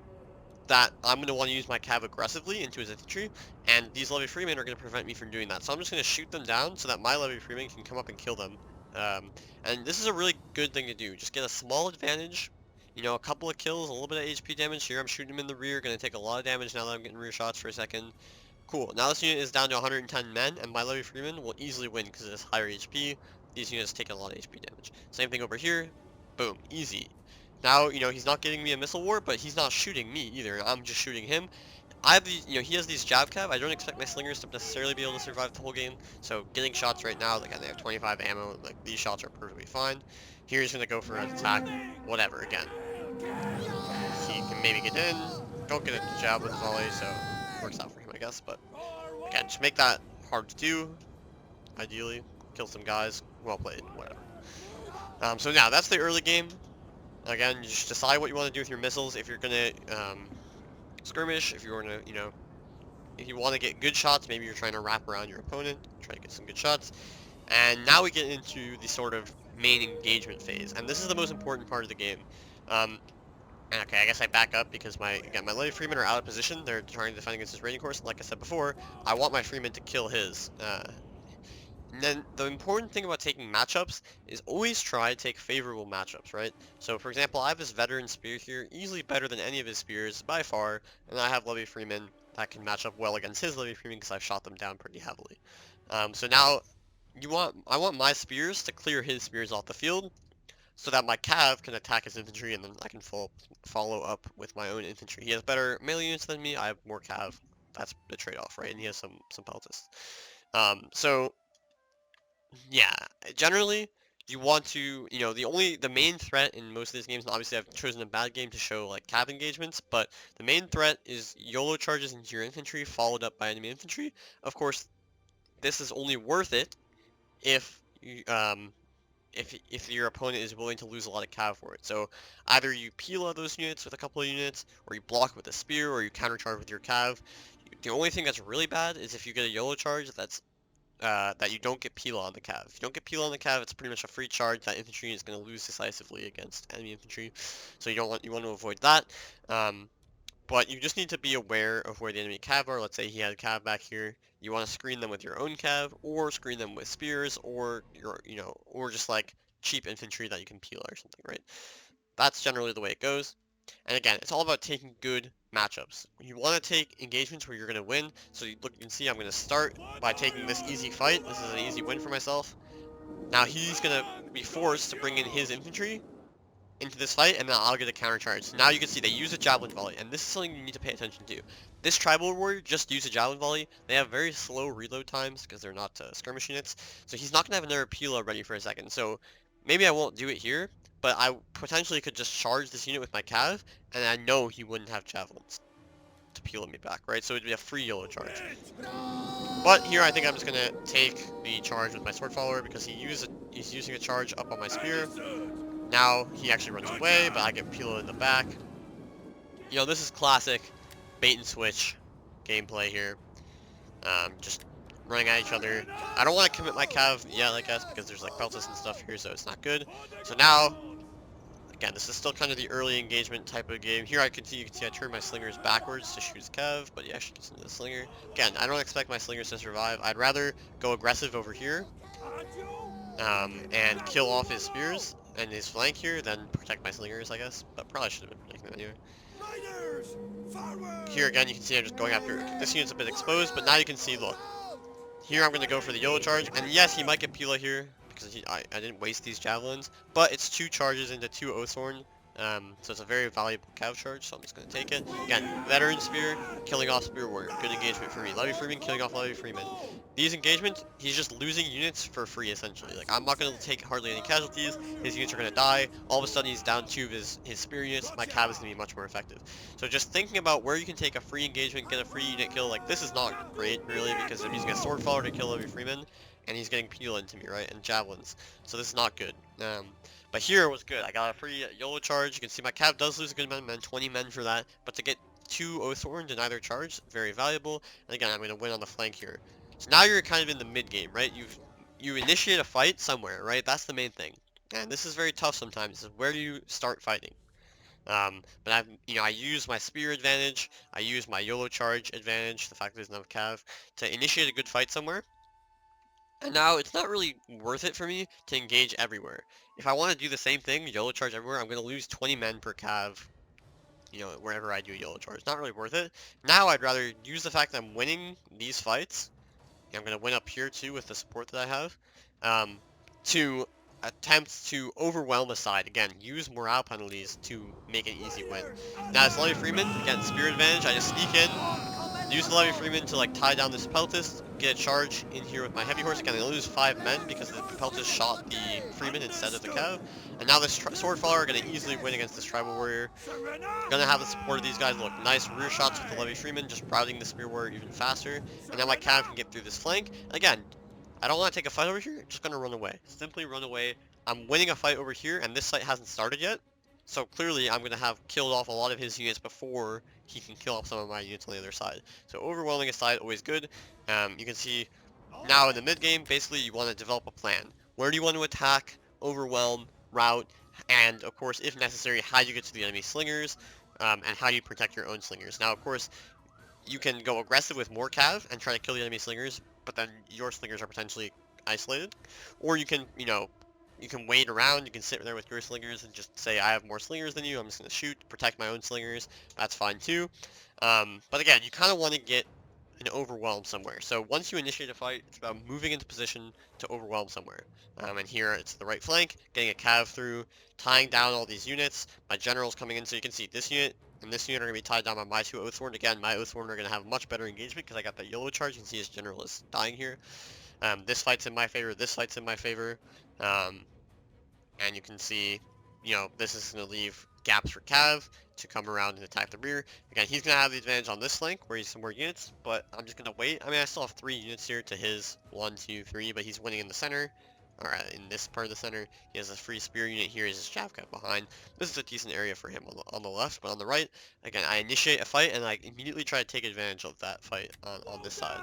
that I'm going to want to use my cav aggressively into his infantry, and these levy freemen are going to prevent me from doing that. So I'm just going to shoot them down so that my levy freemen can come up and kill them. And this is a really good thing to do. Just get a small advantage, a couple of kills, a little bit of HP damage. Here I'm shooting him in the rear, going to take a lot of damage now that I'm getting rear shots for a second. Cool. Now this unit is down to 110 men, and my levy freeman will easily win because it has higher HP. These units take a lot of HP damage. Same thing over here. Boom. Easy. Now, he's not getting me a missile war, but he's not shooting me either. I'm just shooting him. I have these, he has these jab cav. I don't expect my slingers to necessarily be able to survive the whole game. So getting shots right now, like they have 25 ammo, like these shots are perfectly fine. Here he's gonna go for an attack, whatever. Again, he can maybe get in. Don't get a javelin volley, so works out for him, I guess. But again, just make that hard to do. Ideally, kill some guys. Well played, whatever. So now that's the early game. Again, you just decide what you want to do with your missiles. If you're gonna skirmish, if you want to, if you want to get good shots, maybe you're trying to wrap around your opponent, try to get some good shots. And now we get into the sort of main engagement phase, and this is the most important part of the game. Okay, I guess I back up because my levy freemen are out of position. They're trying to defend against his raiding horse, and like I said before, I want my freeman to kill his. And then the important thing about taking matchups is always try to take favorable matchups, right? So for example, I have this veteran spear here, easily better than any of his spears by far, and I have levy freemen that can match up well against his levy freemen because I've shot them down pretty heavily. So now I want my spears to clear his spears off the field, so that my cav can attack his infantry, and then I can follow up with my own infantry. He has better melee units than me. I have more cav. That's the trade-off, right? And he has some peltists. So yeah, generally you want to, the main threat in most of these games, and obviously I've chosen a bad game to show like cav engagements, but the main threat is YOLO charges into your infantry followed up by enemy infantry. Of course, this is only worth it if you, if your opponent is willing to lose a lot of cav for it. So either you pila those units with a couple of units, or you block with a spear, or you countercharge with your cav. The only thing that's really bad is if you get a YOLO charge that's that you don't get pila on the cav. If you don't get pila on the cav, it's pretty much a free charge. That infantry is going to lose decisively against enemy infantry, so you want to avoid that. But you just need to be aware of where the enemy cav are. Let's say he had cav back here. You want to screen them with your own cav, or screen them with spears, or or just like cheap infantry that you can pila or something, right? That's generally the way it goes. And again, it's all about taking good matchups. You want to take engagements where you're going to win. So you can see I'm going to start by taking this easy fight. This is an easy win for myself. Now he's going to be forced to bring in his infantry into this fight, and then I'll get a counter charge. So now you can see they use a javelin volley, and this is something you need to pay attention to. This tribal warrior just used a javelin volley. They have very slow reload times because they're not skirmish units. So he's not going to have another pila ready for a second. So maybe I won't do it here, but I potentially could just charge this unit with my cav, and I know he wouldn't have javelins to pila me back, right? So it'd be a free YOLO charge. But here I think I'm just going to take the charge with my sword follower because he's using a charge up on my spear. Now he actually runs away, but I get pila in the back. You know, this is classic bait and switch gameplay here. Just running at each other. I don't want to commit my cav yet, I guess, because there's like peltas and stuff here, so it's not good. So now, again, this is still kind of the early engagement type of game. Here you can see I turn my slingers backwards to shoot his cav, but he actually gets into the slinger. Again, I don't expect my slingers to survive. I'd rather go aggressive over here, and kill off his spears and his flank here than protect my slingers, I guess. But probably should have been protecting them anyway. Here again, you can see I'm just going after. This unit's a bit exposed, but now you can see, look. Here I'm going to go for the YOLO charge, and yes, he might get pila here, because I didn't waste these javelins, but it's 2 charges into 2 Oathhorn, so it's a very valuable cav charge, so I'm just going to take it. Again, veteran spear, killing off spear warrior, good engagement for me. Levy Freeman, killing off Levy Freeman. These engagements, he's just losing units for free, essentially. Like, I'm not going to take hardly any casualties, his units are going to die, all of a sudden he's down 2 of his spear units, my cav is going to be much more effective. So just thinking about where you can take a free engagement, get a free unit kill, like, this is not great, really, because I'm using a sword follower to kill Levy Freeman, and he's getting pila into me, right, and javelins, so this is not good. But here was good. I got a free YOLO charge. You can see my cav does lose a good amount of men, 20 men for that, but to get 2 Oathhorns in either charge, very valuable. And again, I'm going to win on the flank here. So now you're kind of in the mid game, right? You initiate a fight somewhere, right? That's the main thing. And this is very tough sometimes. This is where do you start fighting? But I use my spear advantage. I use my YOLO charge advantage, the fact that there's enough cav, to initiate a good fight somewhere. And now it's not really worth it for me to engage everywhere. If I want to do the same thing, YOLO charge everywhere, I'm going to lose 20 men per cav, wherever I do YOLO charge. It's not really worth it. Now I'd rather use the fact that I'm winning these fights. I'm going to win up here too with the support that I have. To attempt to overwhelm a side. Again, use morale penalties to make an easy win. Now it's Levy Freeman. Again, spear advantage. I just sneak in. Use the Levy Freeman to like tie down this peltist, get a charge in here with my heavy horse. Again, I lose 5 men because the peltist shot the Freeman instead of the cav. And now this sword follower are going to easily win against this tribal warrior. Gonna have the support of these guys. Look, nice rear shots with the Levy Freeman, just routing the spear warrior even faster. And now my cav can get through this flank. And again, I don't want to take a fight over here, just gonna run away. Simply run away. I'm winning a fight over here, and this fight hasn't started yet. So clearly, I'm going to have killed off a lot of his units before he can kill off some of my units on the other side. So overwhelming a side, always good. You can see now in the mid game, basically you want to develop a plan. Where do you want to attack, overwhelm, route, and of course, if necessary, how you get to the enemy slingers, and how you protect your own slingers. Now, of course, you can go aggressive with more cav and try to kill the enemy slingers, but then your slingers are potentially isolated. Or you can, you can wait around, you can sit there with your slingers and just say, I have more slingers than you, I'm just going to shoot, protect my own slingers, that's fine too. But again, you kind of want to get an overwhelm somewhere. So once you initiate a fight, it's about moving into position to overwhelm somewhere. And here it's the right flank, getting a cav through, tying down all these units, my general's coming in, so you can see this unit and this unit are going to be tied down by my 2 Oathhorn. Again, my Oathhorn are going to have much better engagement because I got that YOLO charge. You can see his general is dying here. This fight's in my favor, this fight's in my favor. And you can see, this is going to leave gaps for cav to come around and attack the rear. Again, he's going to have the advantage on this flank where he's some more units, but I'm just going to wait. I mean, I still have 3 units here to his 1, 2, 3, but he's winning in the center. Alright, in this part of the center, he has a free spear unit here, he's his chaff cut behind. This is a decent area for him on the left, but on the right, again, I initiate a fight, and I immediately try to take advantage of that fight on this side.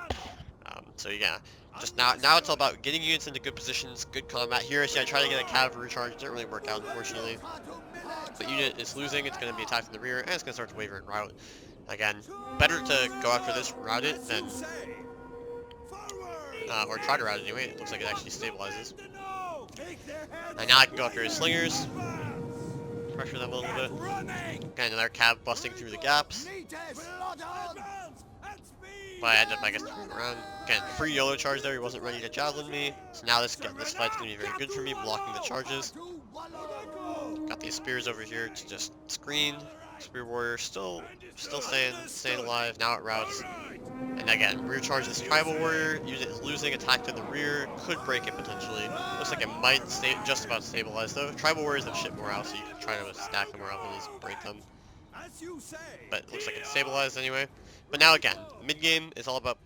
So yeah, just now it's all about getting units into good positions, good combat. Here, see, I try to get a cav recharge, didn't really work out, unfortunately. But unit is losing, it's going to be attacked from the rear, and it's going to start to waver and route. Again, better to go after this, route it, than or try to route it anyway. It looks like it actually stabilizes. And now I can go after his slingers. Pressure them a little bit. Again, another cav busting through the gaps. But I end up, I guess, turning around. Again, free YOLO charge there. He wasn't ready to javelin me. So now this fight's going to be very good for me, blocking the charges. Got these spears over here to just screen. Spear warrior still staying alive. Now it routes. And again, rear charge this tribal warrior. Unit is losing, attacked in the rear. Could break it potentially. Looks like it might stay just about stabilize though. Tribal warriors have shit morale, so you can try to stack them or at least break them. But it looks like it's stabilized anyway. But now again, mid game is all about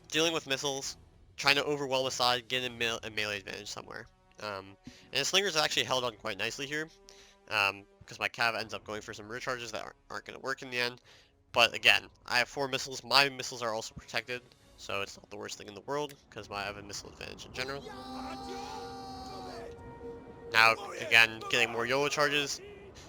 dealing with missiles, trying to overwhelm a side, get a melee advantage somewhere. And the slingers actually held on quite nicely here. Because because my cav ends up going for some rear charges that aren't going to work in the end. But again, I have 4 missiles. My missiles are also protected, so it's not the worst thing in the world because I have a missile advantage in general. Now, again, getting more YOLO charges.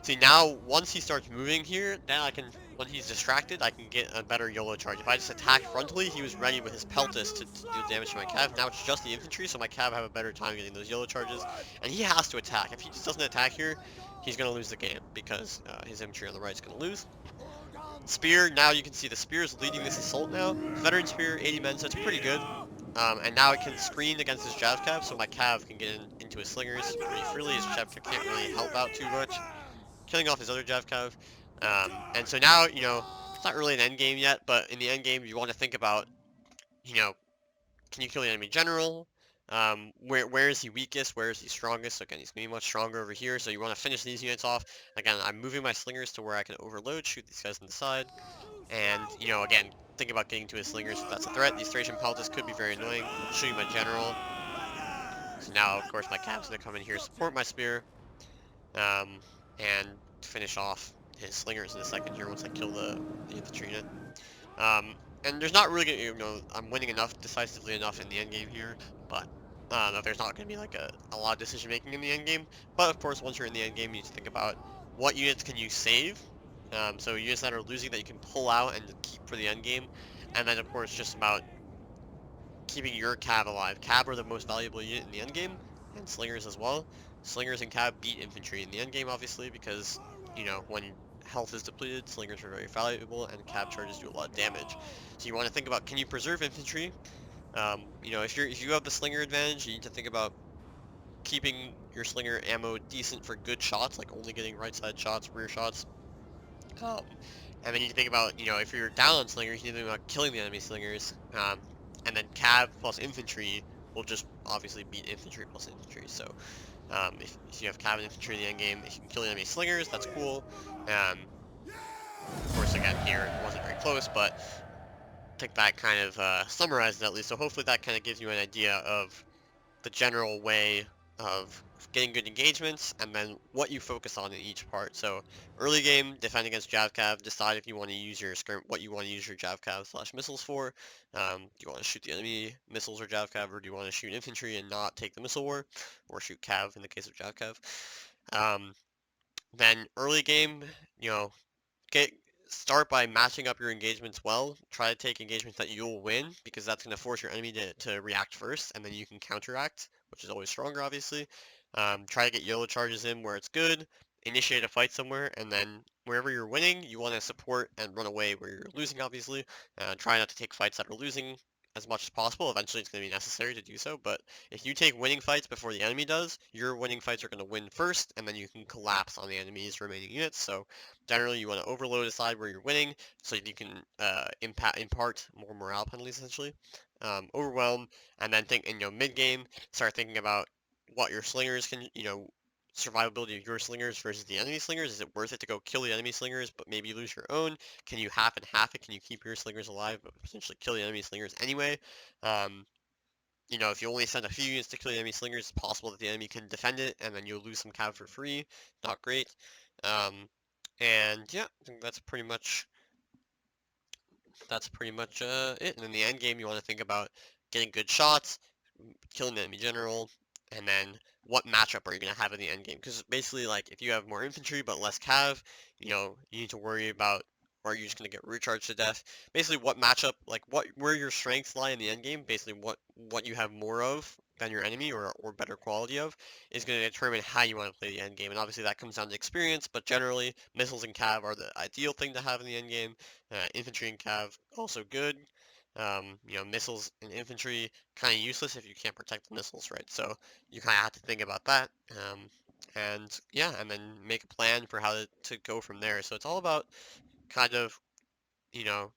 See, now, once he starts moving here, then I can, when he's distracted, I can get a better YOLO charge. If I just attack frontally, he was ready with his peltis to do damage to my cav. Now it's just the infantry, so my cav have a better time getting those YOLO charges. And he has to attack. If he just doesn't attack here, he's going to lose the game, because his infantry on the right is going to lose. Spear, now you can see the spear is leading this assault now. Veteran spear, 80 men, so it's pretty good. And now it can screen against his jav cav, so my cav can get into his slingers pretty freely. His jav cav can't really help out too much, killing off his other jav cav. And so now, you know, it's not really an end game yet, but in the end game, you want to think about, you know, can you kill the enemy general? Where is he weakest? Where is he strongest? So again, he's going to be much stronger over here, so you want to finish these units off. Again, I'm moving my slingers to where I can overload, shoot these guys on the side. And, you know, again, think about getting to his slingers if that's a threat. These Thracian peltas could be very annoying. Shooting my general. So now, of course, my cap's going to come in here, support my spear, and finish off his slingers in a second here once I kill the infantry unit. And there's not really, you know, I'm winning enough, decisively enough in the end game here, but there's not going to be like a lot of decision making in the end game. But of course, once you're in the end game, you need to think about what units can you save. So units that are losing that you can pull out and keep for the end game, and then of course just about keeping your cav alive. Cav are the most valuable unit in the end game, and slingers as well. Slingers and cav beat infantry in the end game, obviously, because, you know, when health is depleted, slingers are very valuable, and cav charges do a lot of damage. So you want to think about, can you preserve infantry? You know, if you have the slinger advantage, you need to think about keeping your slinger ammo decent for good shots, like only getting right side shots, rear shots. Um, and then you think about, you know, if you're down on slingers, you need to think about killing the enemy slingers. And then cav plus infantry will just obviously beat infantry plus infantry. So if you have cav and infantry in the end game, if you can kill the enemy slingers, that's cool. Of course, again, here it wasn't very close, but I think that kind of summarizes it at least. So hopefully that kind of gives you an idea of the general way of getting good engagements and then what you focus on in each part. So early game, defend against javcav, decide if you want to use your what you want to use your javcav slash missiles for. Do you want to shoot the enemy missiles or javcav, or do you want to shoot infantry and not take the missile war, or shoot cav in the case of javcav? Then early game, you know, get start by matching up your engagements well. Try to take engagements that you'll win, because that's going to force your enemy to react first, and then you can counteract, which is always stronger, obviously. Try to get YOLO charges in where it's good. Initiate a fight somewhere, and then wherever you're winning, you want to support and run away where you're losing, obviously. Try not to take fights that are losing as much as possible. Eventually, it's going to be necessary to do so, but if you take winning fights before the enemy does, your winning fights are going to win first, and then you can collapse on the enemy's remaining units. So generally, you want to overload a side where you're winning, so you can impart more morale penalties, essentially. Overwhelm, and then think, you know, mid game, start thinking about what your slingers can, you know, survivability of your slingers versus the enemy slingers. Is it worth it to go kill the enemy slingers but maybe lose your own? Can you half and half it? Can you keep your slingers alive but potentially kill the enemy slingers anyway? You know, if you only send a few units to kill the enemy slingers, it's possible that the enemy can defend it and then you'll lose some cav for free. Not great. Um, and yeah, I think that's pretty much it. And in the end game, you want to think about getting good shots, killing the enemy general, and then what matchup are you going to have in the end game? Because basically, like, if you have more infantry but less cav, you know, you need to worry about, or are you just going to get recharged to death? Basically, what matchup, like, where your strengths lie in the end game, basically what you have more of than your enemy, or better quality of, is going to determine how you want to play the end game. And obviously that comes down to experience, but generally missiles and cav are the ideal thing to have in the end game. Infantry and cav also good. You know, missiles and infantry kind of useless if you can't protect the missiles, right? So you kind of have to think about that. And yeah, and then make a plan for how to go from there. So it's all about kind of, you know,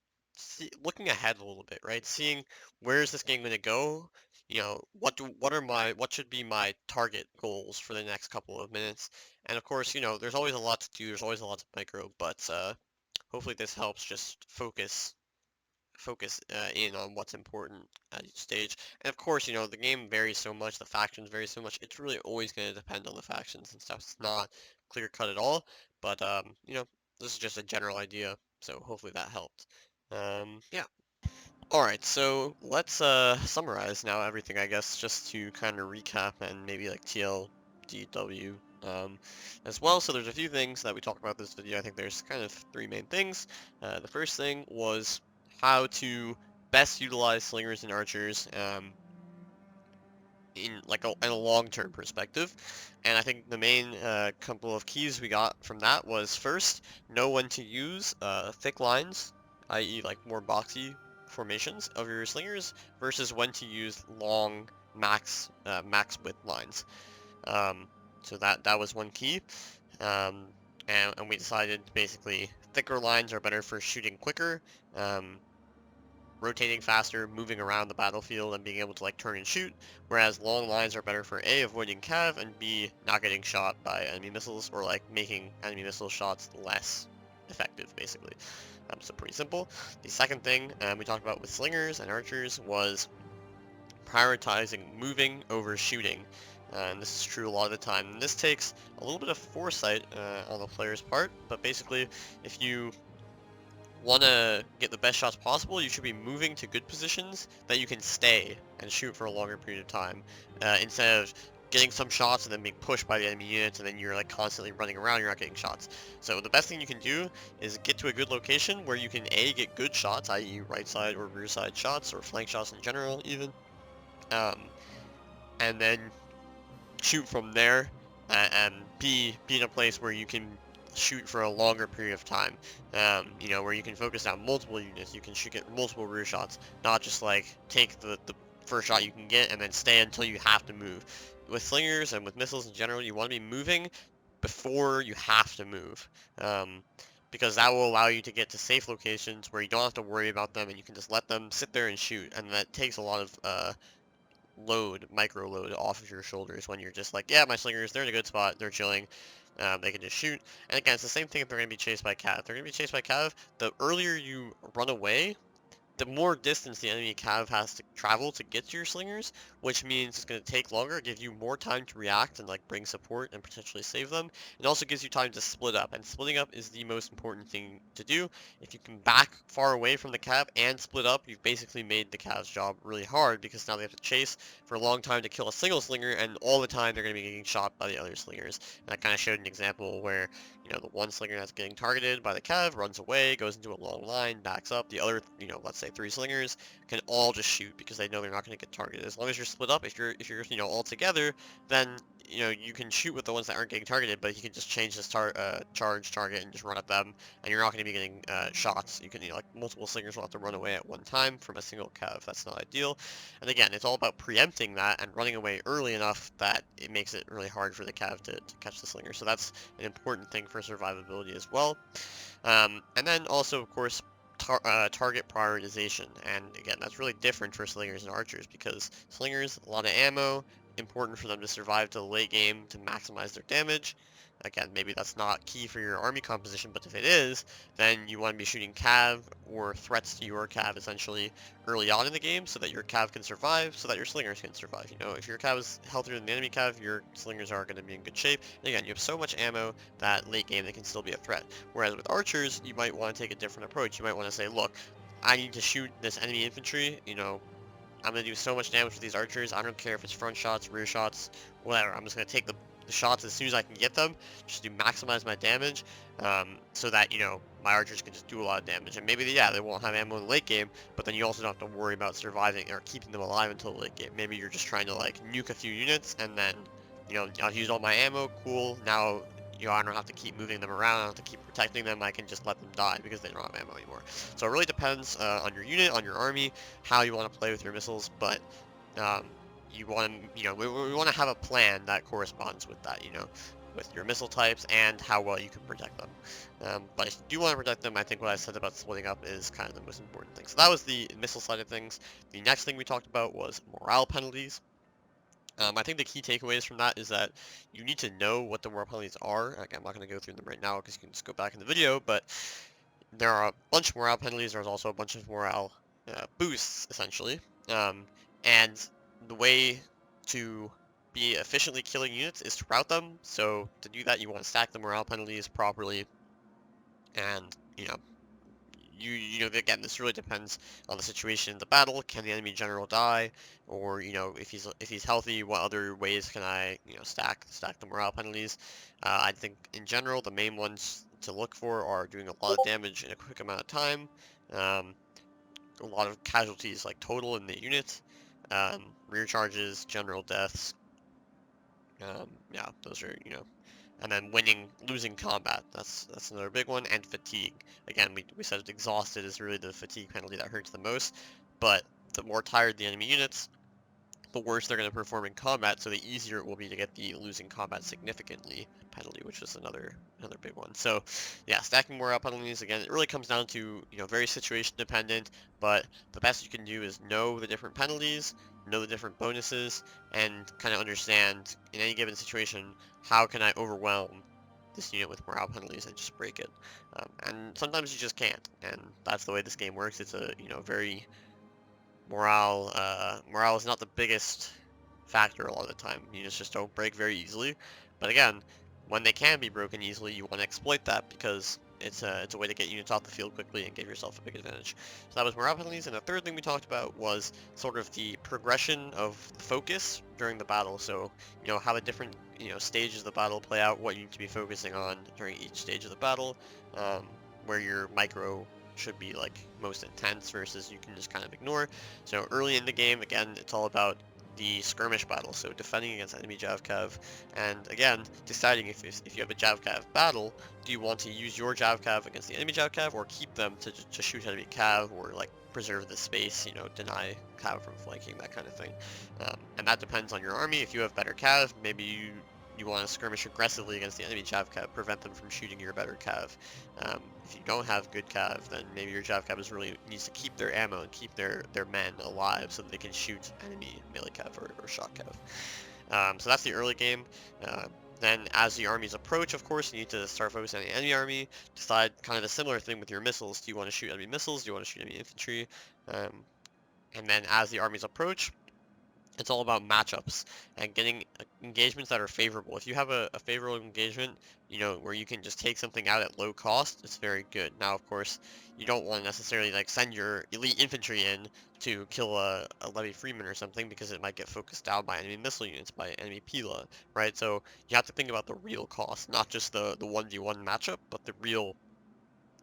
looking ahead a little bit, right? Seeing where is this game going to go? You know, what should be my target goals for the next couple of minutes? And of course, you know, there's always a lot to do. There's always a lot to micro, but hopefully this helps just focus focus in on what's important at each stage. And of course, the game varies so much, the factions vary so much, it's really always going to depend on the factions and stuff. It's not clear cut at all, but, this is just a general idea, so hopefully that helped. Yeah. Alright, so let's summarize now everything, I guess, just to kind of recap and maybe like TLDW as well. So there's a few things that we talked about this video. I think there's kind of three main things. The first thing was how to best utilize slingers and archers in like in a long-term perspective. And I think the main couple of keys we got from that was first, know when to use thick lines, i.e. like more boxy formations of your slingers versus when to use long max width lines. Um, so that was one key. Um, and we decided basically thicker lines are better for shooting quicker. Um, rotating faster, moving around the battlefield, and being able to like turn and shoot, whereas long lines are better for A, avoiding cav, and B, not getting shot by enemy missiles, or like making enemy missile shots less effective, basically. So pretty simple. The second thing we talked about with slingers and archers was prioritizing moving over shooting. And this is true a lot of the time. And this takes a little bit of foresight on the player's part, but basically, if you want to get the best shots possible, you should be moving to good positions that you can stay and shoot for a longer period of time, instead of getting some shots and then being pushed by the enemy units and then you're like constantly running around, you're not getting shots. So the best thing you can do is get to a good location where you can A, get good shots, i.e. right side or rear side shots, or flank shots in general even, um, and then shoot from there, and be in a place where you can shoot for a longer period of time. Where you can focus down multiple units, you can shoot get multiple rear shots, not just like take the first shot you can get and then stay until you have to move. With slingers and with missiles in general, you want to be moving before you have to move. Because that will allow you to get to safe locations where you don't have to worry about them and you can just let them sit there and shoot, and that takes a lot of micro load off of your shoulders when you're just like, yeah, my slingers, they're in a good spot, they're chilling, they can just shoot. And again, it's the same thing if they're going to be chased by cav. If they're going to be chased by cav, the earlier you run away, the more distance the enemy cav has to travel to get to your slingers, which means it's going to take longer, give you more time to react and like bring support and potentially save them. It also gives you time to split up, and splitting up is the most important thing to do. If you can back far away from the cav and split up, you've basically made the cav's job really hard, because now they have to chase for a long time to kill a single slinger, and all the time they're going to be getting shot by the other slingers. And I kind of showed an example where the one slinger that's getting targeted by the cav runs away, goes into a long line, backs up. The other, let's say three slingers can all just shoot because they know they're not going to get targeted. As long as you're split up, if you're all together, then you can shoot with the ones that aren't getting targeted, but you can just change this charge target and just run at them, and you're not going to be getting shots. You can, like multiple slingers will have to run away at one time from a single cav. That's not ideal. And again, it's all about preempting that and running away early enough that it makes it really hard for the cav to catch the slinger. So that's an important thing for survivability as well. And then also, of course, target prioritization. And again, that's really different for slingers and archers, because slingers, a lot of ammo, important for them to survive to the late game to maximize their damage. Again, maybe that's not key for your army composition, but if it is, then you want to be shooting cav or threats to your cav essentially early on in the game, so that your cav can survive, so that your slingers can survive. If your cav is healthier than the enemy cav, your slingers are going to be in good shape. And again, you have so much ammo that late game they can still be a threat. Whereas with archers, you might want to take a different approach. You might want to say, look, I need to shoot this enemy infantry, I'm going to do so much damage with these archers. I don't care if it's front shots, rear shots, whatever. I'm just going to take the shots as soon as I can get them, just to maximize my damage, so that, my archers can just do a lot of damage. And maybe, yeah, they won't have ammo in the late game, but then you also don't have to worry about surviving or keeping them alive until the late game. Maybe you're just trying to, like, nuke a few units, and then, I've used all my ammo, cool, now, I don't have to keep moving them around, I don't have to keep protecting them, I can just let them die because they don't have ammo anymore. So it really depends on your unit, on your army, how you want to play with your missiles, but you want to, we want to have a plan that corresponds with that, with your missile types and how well you can protect them. But if you do want to protect them, I think what I said about splitting up is kind of the most important thing. So that was the missile side of things. The next thing we talked about was morale penalties. I think the key takeaways from that is that you need to know what the morale penalties are. Again, I'm not going to go through them right now because you can just go back in the video, but there are a bunch of morale penalties. There's also a bunch of morale boosts, essentially. And the way to be efficiently killing units is to route them. So to do that, you want to stack the morale penalties properly, and again, this really depends on the situation in the battle. Can the enemy general die, or if he's healthy, what other ways can I stack the morale penalties? I think in general the main ones to look for are doing a lot of damage in a quick amount of time, um, a lot of casualties like total in the unit, rear charges, general deaths. Yeah, those are and then losing combat. That's another big one, and fatigue. Again, we said exhausted is really the fatigue penalty that hurts the most, but the more tired the enemy units, the worse they're going to perform in combat, so the easier it will be to get the losing combat significantly penalty, which is another big one. So, yeah, stacking morale penalties, again, it really comes down to, very situation dependent, but the best you can do is know the different penalties, know the different bonuses, and kind of understand, in any given situation, how can I overwhelm this unit with morale penalties and just break it. And sometimes you just can't, and that's the way this game works. It's a, very morale is not the biggest factor a lot of the time. Units just don't break very easily. But again, when they can be broken easily, you want to exploit that because it's a way to get units off the field quickly and give yourself a big advantage. So that was morale penalties, and the third thing we talked about was sort of the progression of the focus during the battle. So, how the different, stages of the battle play out, what you need to be focusing on during each stage of the battle, where your micro should be like most intense versus you can just kind of ignore. So early in the game, again, it's all about the skirmish battle, so defending against enemy Javcav, and again, deciding if you have a Javcav battle, do you want to use your Javcav against the enemy Javcav, or keep them to shoot enemy Cav, or like preserve the space, deny Cav from flanking, that kind of thing. And that depends on your army. If you have better Cav, maybe you want to skirmish aggressively against the enemy Javcav, prevent them from shooting your better Cav. If you don't have good Cav, then maybe your Javcav needs to keep their ammo and keep their men alive so that they can shoot enemy melee Cav or shot Cav. So that's the early game. Then as the armies approach, of course, you need to start focusing on the enemy army, decide kind of a similar thing with your missiles. Do you want to shoot enemy missiles? Do you want to shoot enemy infantry? And then as the armies approach, it's all about matchups and getting engagements that are favorable. If you have a favorable engagement, where you can just take something out at low cost, it's very good. Now, of course, you don't want to necessarily like send your elite infantry in to kill a Levy Freeman or something, because it might get focused down by enemy missile units, by enemy pila, right? So you have to think about the real cost, not just the 1v1 matchup, but the real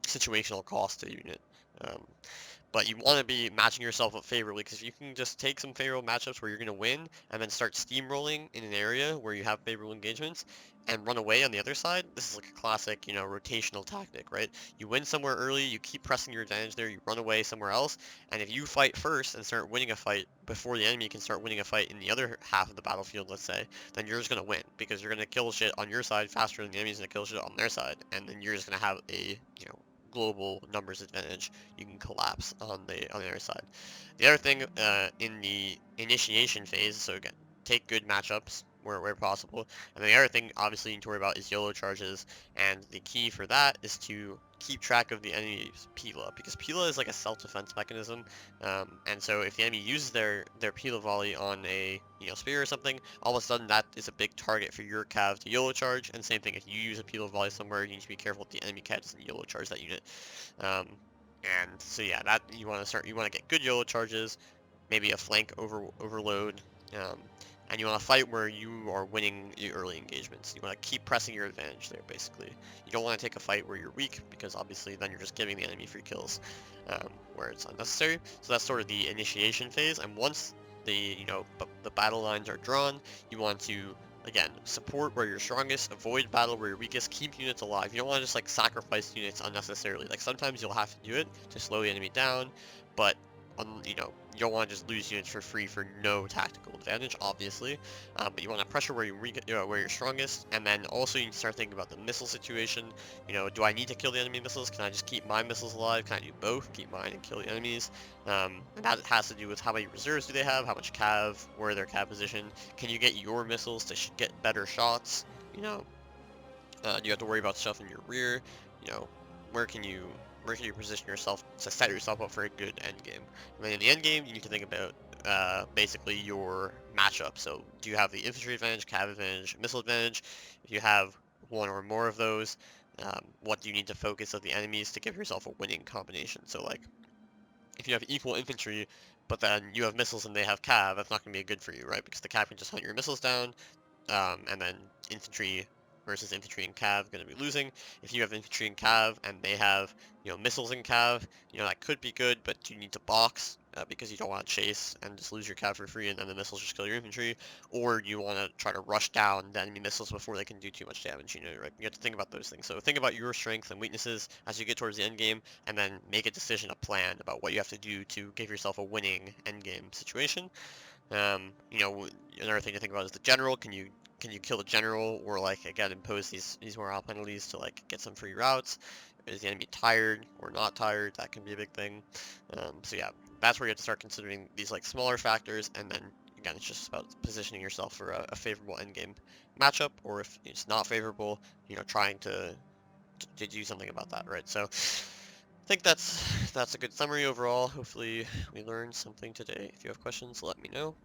situational cost to the unit. Um, but you want to be matching yourself up favorably, because if you can just take some favorable matchups where you're going to win and then start steamrolling in an area where you have favorable engagements and run away on the other side, this is like a classic, rotational tactic, right? You win somewhere early, you keep pressing your advantage there, you run away somewhere else, and if you fight first and start winning a fight before the enemy can start winning a fight in the other half of the battlefield, let's say, then you're just going to win, because you're going to kill shit on your side faster than the enemy's going to kill shit on their side, and then you're just going to have a, global numbers advantage. You can collapse on the other side. The other thing in the initiation phase, so again, take good matchups where possible. And then the other thing, obviously, you need to worry about is YOLO charges, and the key for that is to keep track of the enemy's pila, because pila is like a self-defense mechanism, and so if the enemy uses their pila volley on a spear or something, all of a sudden that is a big target for your cav to YOLO charge. And same thing, if you use a pila volley somewhere, you need to be careful that the enemy cav doesn't YOLO charge that unit. um, and so yeah, that you want to get good YOLO charges, maybe a flank overload, um, and you want to fight where you are winning your early engagements. You want to keep pressing your advantage there, basically. You don't want to take a fight where you're weak, because obviously then you're just giving the enemy free kills, where it's unnecessary. So that's sort of the initiation phase, and once the battle lines are drawn, you want to, again, support where you're strongest, avoid battle where you're weakest, keep units alive. You don't want to just like sacrifice units unnecessarily. Like sometimes you'll have to do it to slow the enemy down, but you don't want to just lose units for free for no tactical advantage, obviously. But you want to pressure where where you're strongest, and then also you need to start thinking about the missile situation. Do I need to kill the enemy missiles? Can I just keep my missiles alive? Can I do both? Keep mine and kill the enemies? And that has to do with how many reserves do they have, how much cav, where their cav position. Can you get your missiles to get better shots? Do you have to worry about stuff in your rear? You know, where can you position yourself to set yourself up for a good end game? And then in the end game, you need to think about basically your matchup. So do you have the infantry advantage, cav advantage, missile advantage? If you have one or more of those, what do you need to focus of the enemies to give yourself a winning combination? So like if you have equal infantry, but then you have missiles and they have cav, that's not going to be good for you, right? Because the cav can just hunt your missiles down, and then infantry versus infantry and cav going to be losing. If you have infantry and cav and they have, missiles and cav, that could be good, but you need to box because you don't want to chase and just lose your cav for free and then the missiles just kill your infantry, or you want to try to rush down the enemy missiles before they can do too much damage, right? You have to think about those things. So think about your strengths and weaknesses as you get towards the end game, and then make a decision, a plan about what you have to do to give yourself a winning end game situation. Another thing to think about is the general. Can you kill the general, or like again impose these morale penalties to like get some free routes? Is the enemy tired or not tired? That can be a big thing. So yeah, that's where you have to start considering these like smaller factors, and then again it's just about positioning yourself for a favorable endgame matchup, or if it's not favorable, trying to do something about that, right? So I think that's a good summary overall. Hopefully we learned something today. If you have questions, let me know.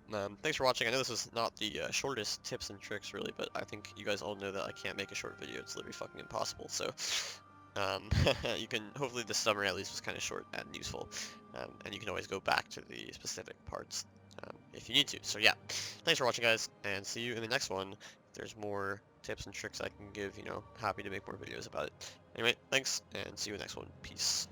Thanks for watching. I know this is not the shortest tips and tricks really, but I think you guys all know that I can't make a short video. It's literally fucking impossible. So you can, hopefully this summary at least was kind of short and useful. And you can always go back to the specific parts if you need to. So yeah, thanks for watching guys, and see you in the next one. If there's more tips and tricks I can give, happy to make more videos about it. Anyway, thanks, and see you in the next one. Peace.